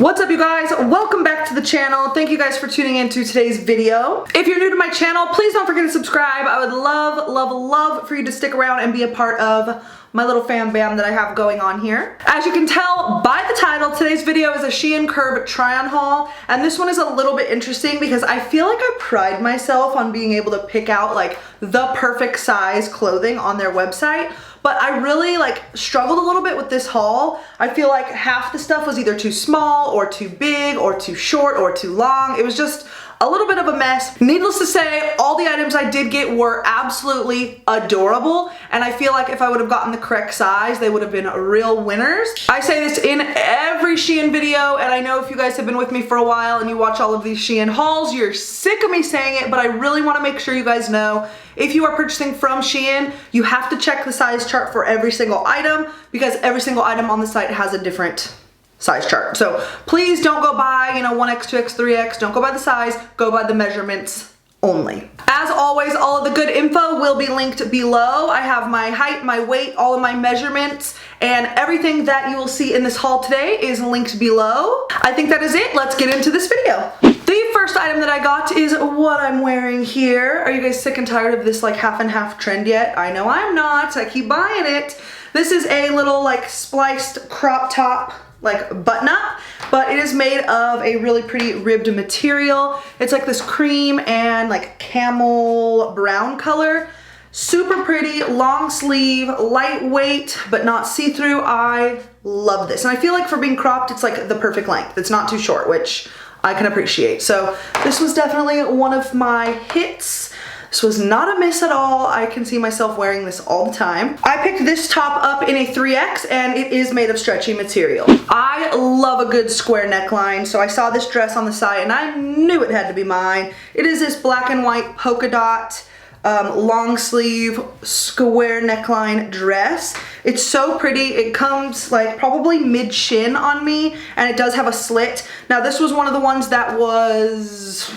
What's up, you guys? Welcome back to the channel. Thank you guys for tuning into today's video. If you're new to my channel, please don't forget to subscribe. I would love for you to stick around and be a part of my little fam bam that I have going on here. As you can tell by the title, today's video is a Shein Curve try-on haul, and this one is a little bit interesting because I feel like I pride myself on being able to pick out like the perfect size clothing on their website. But I really struggled a little bit with this haul. I feel like half the stuff was either too small or too big or too short or too long. It was just a little bit of a mess. Needless to say, all the items I did get were absolutely adorable, and I feel like if I would have gotten the correct size, they would have been real winners. I say this in every Shein video, and I know if you guys have been with me for a while and you watch all of these Shein hauls, you're sick of me saying it, but I really want to make sure you guys know if you are purchasing from Shein, you have to check the size chart for every single item because every single item on the site has a different size chart. So please don't go by, 1X, 2X, 3X. Don't go by the size, go by the measurements only. As always, all of the good info will be linked below. I have my height, my weight, all of my measurements, and everything that you will see in this haul today is linked below. I think that is it. Let's get into this video. The first item that I got is what I'm wearing here. Are you guys sick and tired of this half and half trend yet? I know I'm not. I keep buying it. This is a little spliced crop top button up, but it is made of a really pretty ribbed material. It's this cream and camel brown color. Super pretty, long sleeve, lightweight, but not see-through. I love this. And I feel like for being cropped, it's the perfect length. It's not too short, which I can appreciate. So this was definitely one of my hits. This was not a miss at all. I can see myself wearing this all the time. I picked this top up in a 3X, and it is made of stretchy material. I love a good square neckline, so I saw this dress on the site and I knew it had to be mine. It is this black and white polka dot long sleeve square neckline dress. It's so pretty. It comes probably mid shin on me, and it does have a slit. Now this was one of the ones that was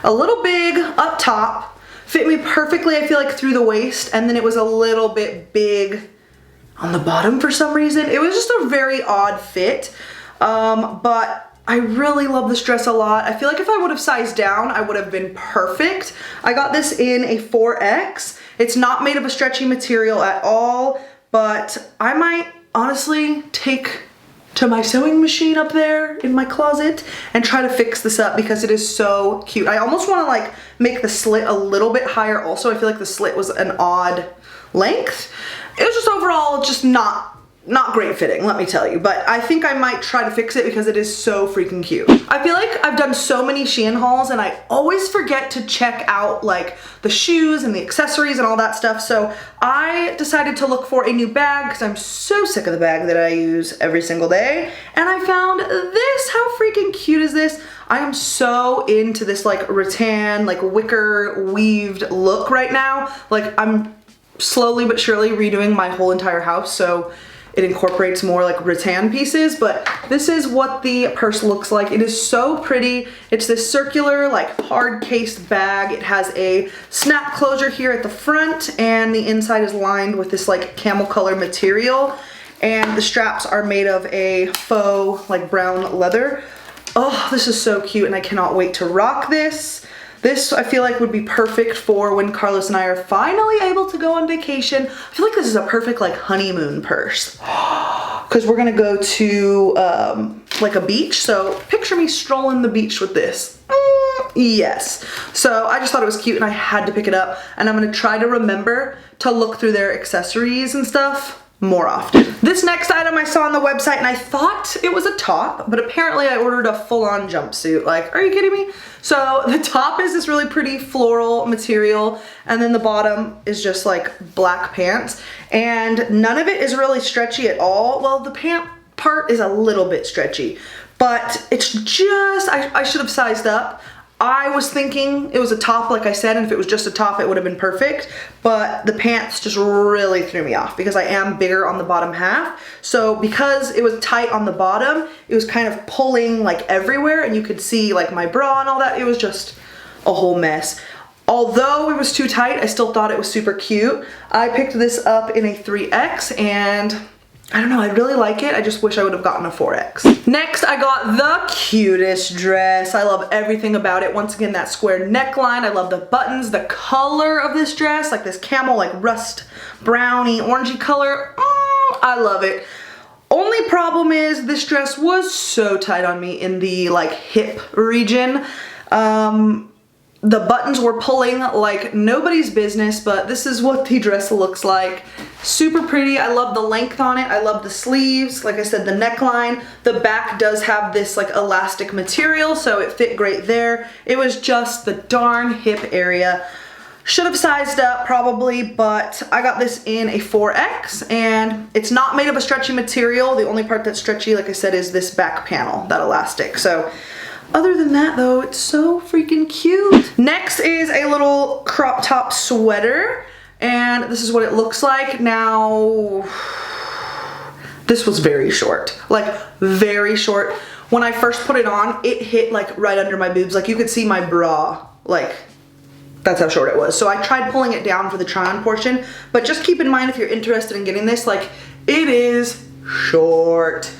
a little big up top, fit me perfectly, I feel through the waist, and then it was a little bit big on the bottom for some reason. It was just a very odd fit, but I really love this dress a lot. I feel like if I would have sized down, I would have been perfect. I got this in a 4X. It's not made of a stretchy material at all, but I might honestly take to my sewing machine up there in my closet and try to fix this up because it is so cute. I almost want to make the slit a little bit higher also. I feel like the slit was an odd length. It was just overall just not great fitting, let me tell you, but I think I might try to fix it because it is so freaking cute. I feel like I've done so many Shein hauls and I always forget to check out the shoes and the accessories and all that stuff, so I decided to look for a new bag because I'm so sick of the bag that I use every single day, and I found this. How freaking cute is this? I am so into this rattan, wicker weaved look right now. I'm slowly but surely redoing my whole entire house, so it incorporates more rattan pieces, but this is what the purse looks like. It is so pretty. It's this circular hard cased bag. It has a snap closure here at the front, and the inside is lined with this camel color material, and the straps are made of a faux brown leather. Oh, this is so cute, and I cannot wait to rock this. This, I feel would be perfect for when Carlos and I are finally able to go on vacation. I feel this is a perfect honeymoon purse because we're gonna go to a beach. So picture me strolling the beach with this. Yes. So I just thought it was cute and I had to pick it up, and I'm gonna try to remember to look through their accessories and stuff more often. This next item I saw on the website and I thought it was a top, but apparently I ordered a full-on jumpsuit. Are you kidding me? So the top is this really pretty floral material, and then the bottom is just black pants, and none of it is really stretchy at all. Well, the pant part is a little bit stretchy, but it's just, I should have sized up. I was thinking it was a top, like I said, and if it was just a top, it would have been perfect, but the pants just really threw me off because I am bigger on the bottom half. So because it was tight on the bottom, it was kind of pulling everywhere, and you could see my bra and all that. It was just a whole mess. Although it was too tight, I still thought it was super cute. I picked this up in a 3X, and I don't know, I really like it. I just wish I would have gotten a 4X. Next, I got the cutest dress. I love everything about it. Once again, that square neckline. I love the buttons, the color of this dress, like this camel, like rust browny, orangey color. I love it. Only problem is this dress was so tight on me in the like hip region. The buttons were pulling like nobody's business, but this is what the dress looks like. Super pretty. I love the length on it. I love the sleeves. Like I said, the neckline. The back does have this like elastic material, so it fit great there. It was just the darn hip area. Should have sized up probably, but I got this in a 4X, and it's not made of a stretchy material. The only part that's stretchy, like I said, is this back panel, that elastic. So other than that though, it's so freaking cute. Next is a little crop top sweater, and this is what it looks like. Now, this was very short, like very short. When I first put it on, it hit like right under my boobs. Like you could see my bra, like that's how short it was. So I tried pulling it down for the try-on portion, but just keep in mind if you're interested in getting this, like it is short.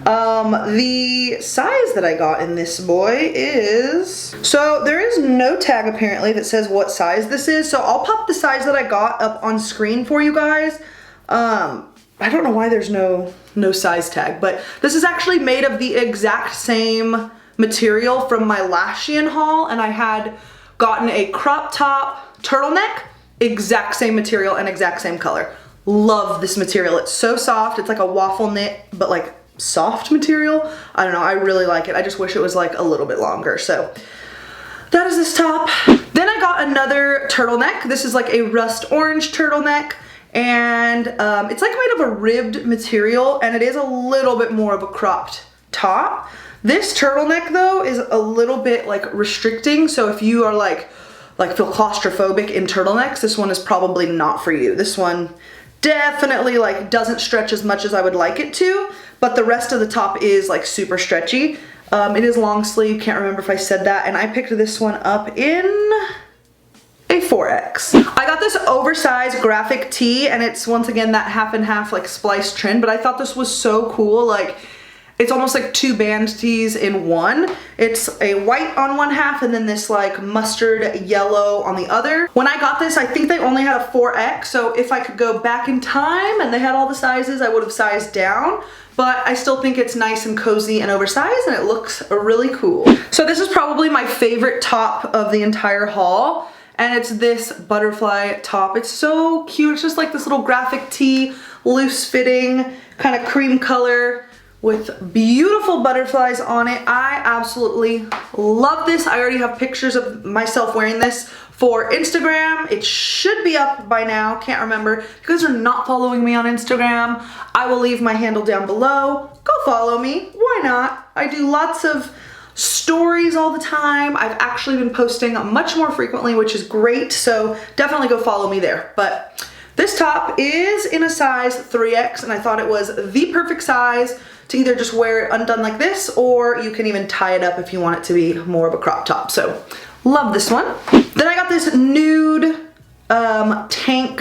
The size that I got in this boy is, so there is no tag apparently that says what size this is, so I'll pop the size that I got up on screen for you guys. I don't know why there's no size tag, but this is actually made of the exact same material from my last Shein haul, and I had gotten a crop top turtleneck, exact same material and exact same color. Love this material. It's so soft. It's like a waffle knit, but like soft material. I don't know, I really like it. I just wish it was like a little bit longer. So that is this top. Then I got another turtleneck. This is like a rust orange turtleneck, and it's like made of a ribbed material, and it is a little bit more of a cropped top. This turtleneck though is a little bit like restricting, so if you are like feel claustrophobic in turtlenecks, this one is probably not for you. This one definitely like doesn't stretch as much as I would like it to, but the rest of the top is like super stretchy. It is long sleeve, can't remember if I said that, and I picked this one up in a 4X. I got this oversized graphic tee, and it's once again that half and half like spliced trend, but I thought this was so cool. Like it's almost like two band tees in one. It's a white on one half and then this like mustard yellow on the other. When I got this, I think they only had a 4X, so if I could go back in time and they had all the sizes, I would have sized down. But I still think it's nice and cozy and oversized, and it looks really cool. So this is probably my favorite top of the entire haul, and it's this butterfly top. It's so cute. It's just like this little graphic tee, loose fitting, kind of cream color, with beautiful butterflies on it. I absolutely love this. I already have pictures of myself wearing this for Instagram. It should be up by now, can't remember. If you guys are not following me on Instagram, I will leave my handle down below. Go follow me, why not? I do lots of stories all the time. I've actually been posting much more frequently, which is great, so definitely go follow me there. But this top is in a size 3X, and I thought it was the perfect size to either just wear it undone like this, or you can even tie it up if you want it to be more of a crop top. So love this one. Then I got this nude tank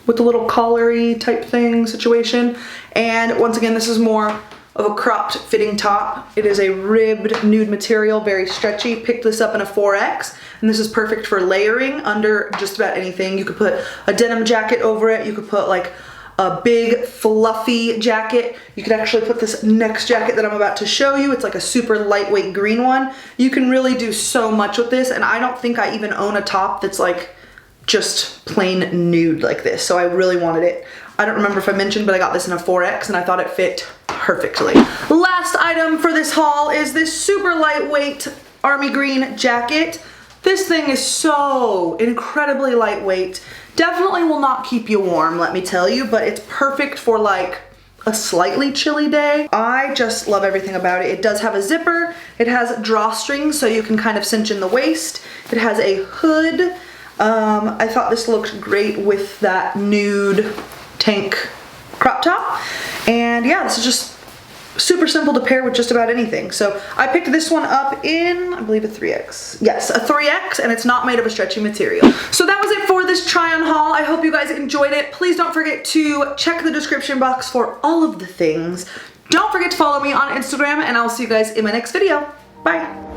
with the little collar-y type thing situation, and once again this is more of a cropped fitting top. It is a ribbed nude material, very stretchy. Picked this up in a 4X, and this is perfect for layering under just about anything. You could put a denim jacket over it. You could put like a big fluffy jacket. You could actually put this next jacket that I'm about to show you. It's like a super lightweight green one. You can really do so much with this, and I don't think I even own a top that's like just plain nude like this, so I really wanted it. I don't remember if I mentioned, but I got this in a 4X, and I thought it fit perfectly. Last item for this haul is this super lightweight army green jacket. This thing is so incredibly lightweight. Definitely will not keep you warm, let me tell you, but it's perfect for like a slightly chilly day. I just love everything about it. It does have a zipper. It has drawstrings, so you can kind of cinch in the waist. It has a hood. I thought this looked great with that nude tank crop top. And yeah, this is just super simple to pair with just about anything. So I picked this one up in, I believe, a 3X. Yes, a 3X, and it's not made of a stretchy material. So that was it for this try on haul. I hope you guys enjoyed it. Please don't forget to check the description box for all of the things. Don't forget to follow me on Instagram, and I'll see you guys in my next video. Bye.